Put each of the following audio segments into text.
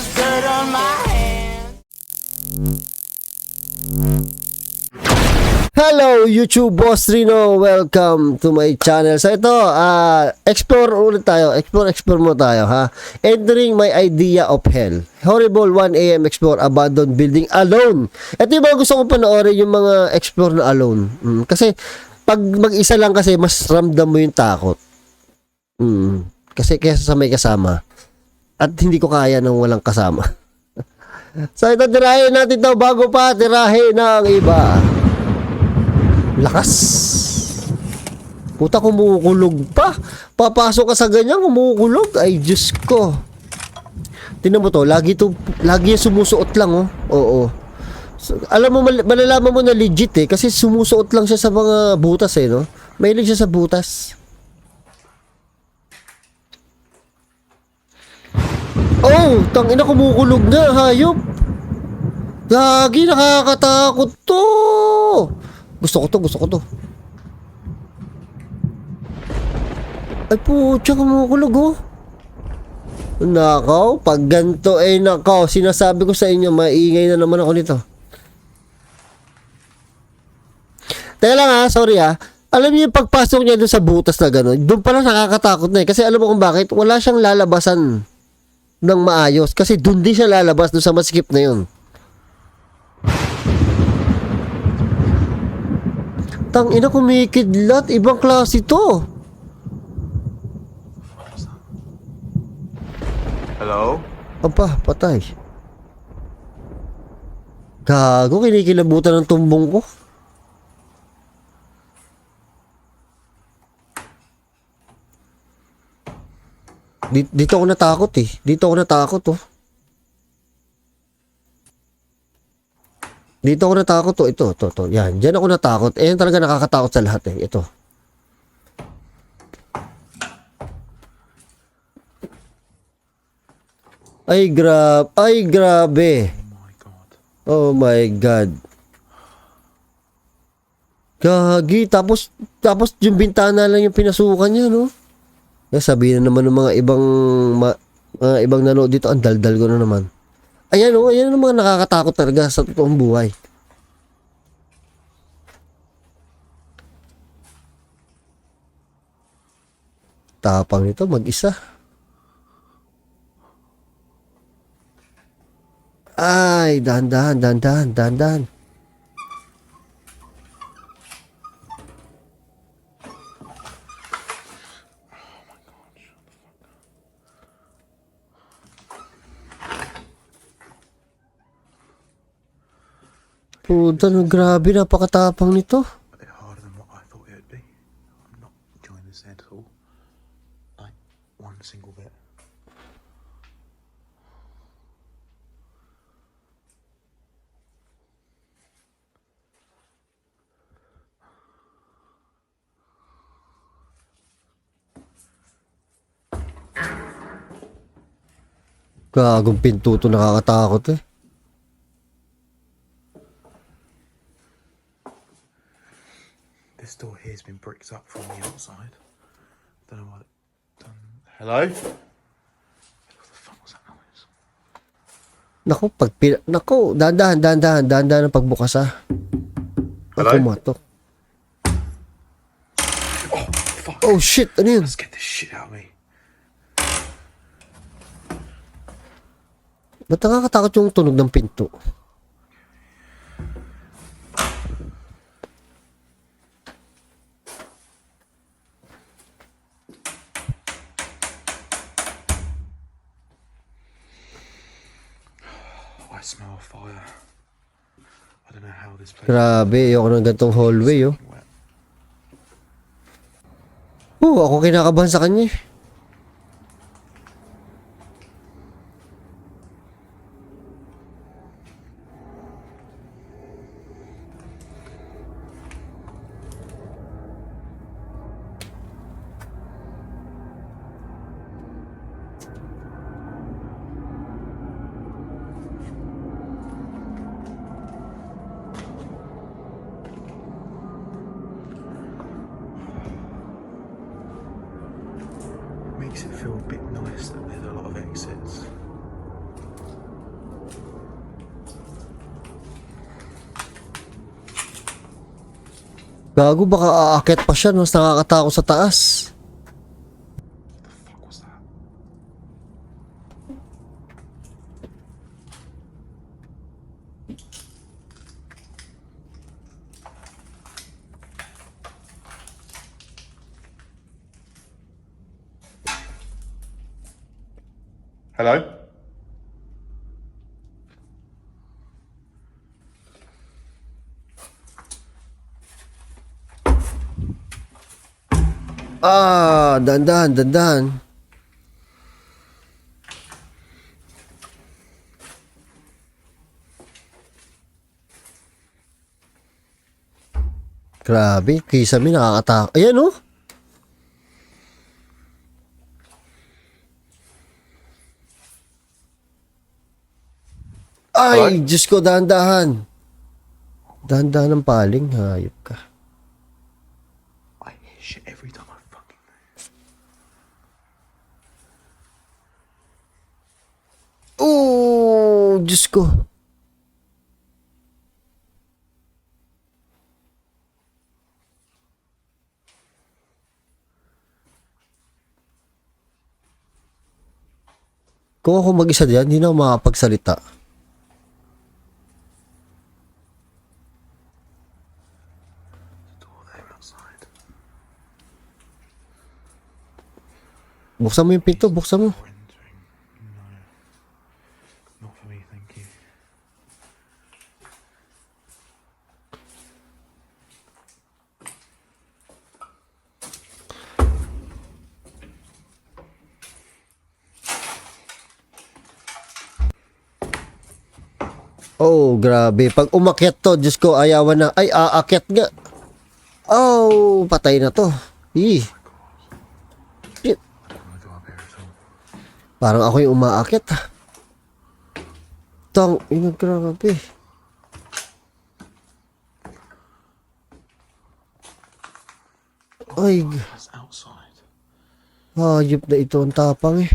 there's dirt on my hands. Hello YouTube Boss Rino, welcome to my channel. So ito, explore ulit tayo. Explore mo tayo ha. Entering my idea of hell. Horrible 1 AM explore abandoned building alone. Ito yung mga gusto kong panoorin, yung mga explore na alone. Kasi pag mag-isa lang kasi mas ramdam mo yung takot. Kasi kaysa sa may kasama. At hindi ko kaya nang walang kasama. So ito, tirahin natin to bago pa tirahin ng iba. Lakas. Puta, kumukulog pa. Papasok ka sa ganyan, kumukulog. Ay, Diyos ko. Tingnan mo to, lagi yung sumusuot lang, oh. Oo. So, alam mo, malalaman mo na legit eh. Kasi sumusuot lang siya sa mga butas eh, no? Mahilig siya sa butas. Oh, tangina, kumukulog na, hayop. Gagi, nakakatakot to. Gusto ko to. Ay putya, kumukulog oh. Nakaw, pag ganito ay nakaw, sinasabi ko sa inyo, maingay na naman ako nito. Teka lang ha, sorry ha. Alam niyo yung pagpasok niya doon sa butas na gano'n, doon pala nakakatakot na eh. Kasi alam mo kung bakit, wala siyang lalabasan ng maayos. Kasi doon din siya lalabas, doon sa maskip na yun. Tang ina, kumikidlat, ibang klase to. Hello? Aba, patay. Gago, kinikilabutan ng tumbong ko. Dito ako natakot eh. Dito ako natakot oh. Dito ako natakot to. Ito. Yan. Diyan ako natakot. Eh, yan talaga nakakatakot sa lahat eh. Ito. Ay, grabe. Oh my God. Gagi. Tapos yung bintana lang yung pinasukan niya, no? Kaya sabihin na naman ng mga ibang nanood dito, ang daldal ko na naman. Ayan o, ayan ang mga nakakatakot talaga sa totoong buhay. Tapang nito, mag-isa. Ay, dahan-dahan. Puta, no, grabe, napakatapang nito. A bit harder than what I thought it would be. I'm not enjoying this at all. Like, one single bit. Gagong pinto to, nakakatakot eh. This door here's been bricked up from the outside. Don't know what it done. Hello? What the fuck was that noise? Naku, dahan-dahan ang pagbukas ah. Hello? Ako matok. Oh, fuck. Oh shit, ano yun? Let's get this shit out of me. Ba't nakakatakot yung tunog ng pinto? I smell fire. I don't know how this place. Grabe, ayoko ng gantong hallway oh. Wet. Ako kinakabahan sa kanya eh. Makes it feel a bit nice that there's a lot of exits. Gago, baka aakyat pa siya, no? Mas nakakatakot sa taas. What the fuck was that? Hello? Dandan, dandan. Grabe, kisame nakakatakot. Ayan, oh. Ay, Hello? Diyos ko, dahan-dahan. Dahan-dahan ng paling, hayop ka. I hear shit every time I fucking move. Oh, Diyos ko. Kung ako mag-isa diyan, hindi na ako makapagsalita. Door there outside. Buksan mo yung pinto, buksan mo. We're entering. No. Not for me, thank you. Oh, grabe. Pag umakyat to, Diyos ko, ayawan na. Ay, aakyat nga. Oh, patay na to. Shit. I don't want to go up here at all. Parang ako yung umaakyat. Tang, grabe. Ay, That's outside. hayop na ito ang tapang eh.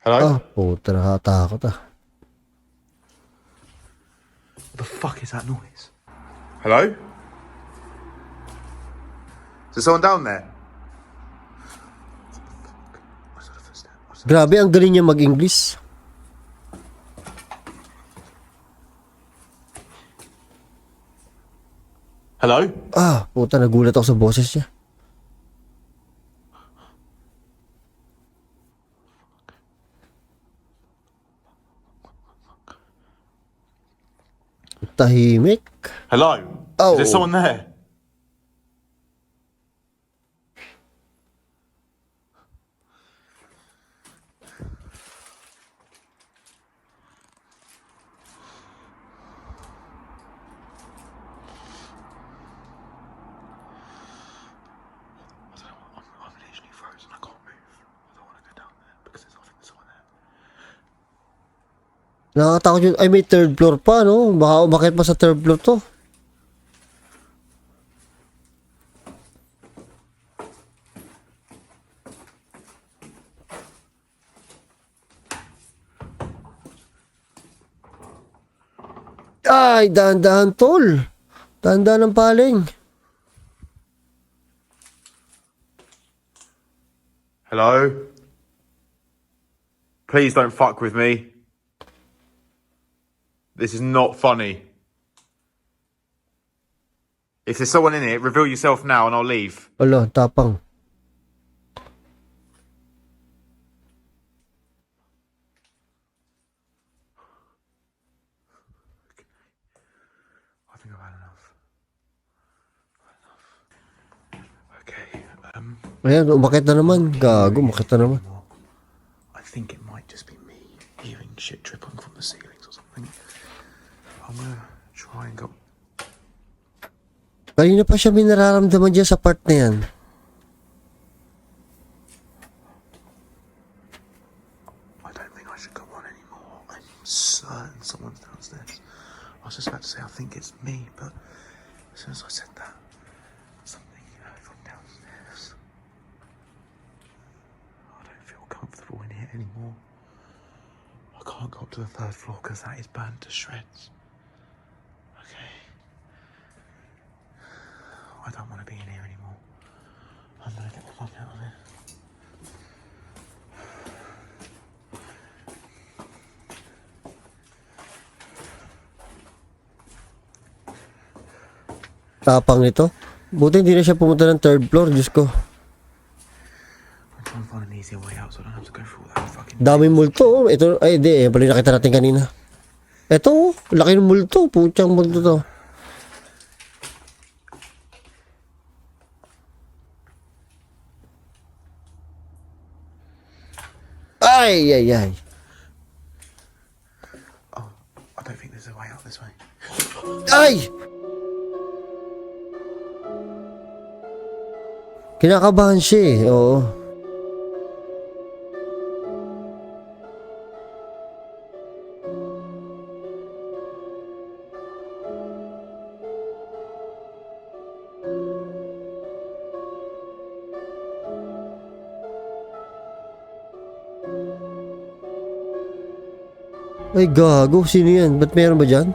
Hello? Puta, nakatakot ah. What the fuck is that noise? Hello? Is there someone down there? I saw the footstep. Grabe, ang galing niya mag-English. Hello? Puta, nagulat ako sa boses niya. Tahimik. Hello? Oh. Is there someone there? I'm literally frozen. I can't move. I don't want to go down there because I think there's someone there. Nakakatakot yun. Ay, may third floor pa, no? Baka umakit pa sa third floor to. Ay, dahan-dahan, tol. Dahan-dahan ng paling. Hello? Please don't fuck with me. This is not funny. If there's someone in it, reveal yourself now and I'll leave. Wala, tapang. I think I've had enough. Okay, Ayan, umakit na naman. Gago, umakit na naman. I think it might just be me hearing shit dripping from the ceilings or something. I'm gonna try and go. Kanina pa siya may nararamdaman dyan sa part na yan. I don't think I should go was just about to say I think it's me, but as soon as I said that, something from downstairs. I don't feel comfortable in here anymore. I can't go up to the 3rd floor because that is burnt to shreds. Okay. I don't want to be in here anymore. I'm gonna get the fuck out of here. Tapang nito. Buti hindi na siya pumunta ng 3rd floor. Diyos ko. I'm trying to find an easier way out so I don't have to go through all that fucking... Daming multo. Ito, ay di. Pala yung nakita natin kanina. Ito, laki ng multo. Putyang multo to. Ay, ay, ay. Oh, I don't think there's a way out this way. Ay! Kinakabahan siya eh. Oo. Ay gago, sino yan? Ba't meron ba dyan?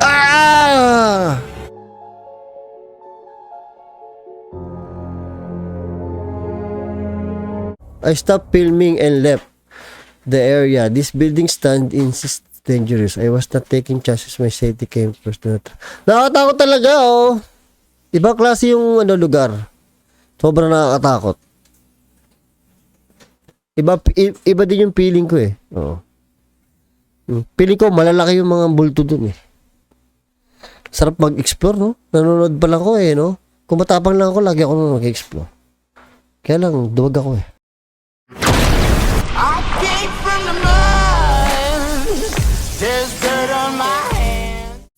Ah! I stopped filming and left the area. This building stand is dangerous. I was not taking chances. My safety came first. Nakakatakot talaga, oh. Ibang klase yung lugar. Sobrang nakakatakot. Iba din yung feeling ko eh. Oo. Feeling ko malalaki yung mga bulto dun eh. Sarap mag-explore, no? Nanonood pa lang ko eh, no? Kung matapang lang ako, lagi ako mag-explore. Kaya lang, duwag ako eh. I came from the mud. There's dirt on my hands.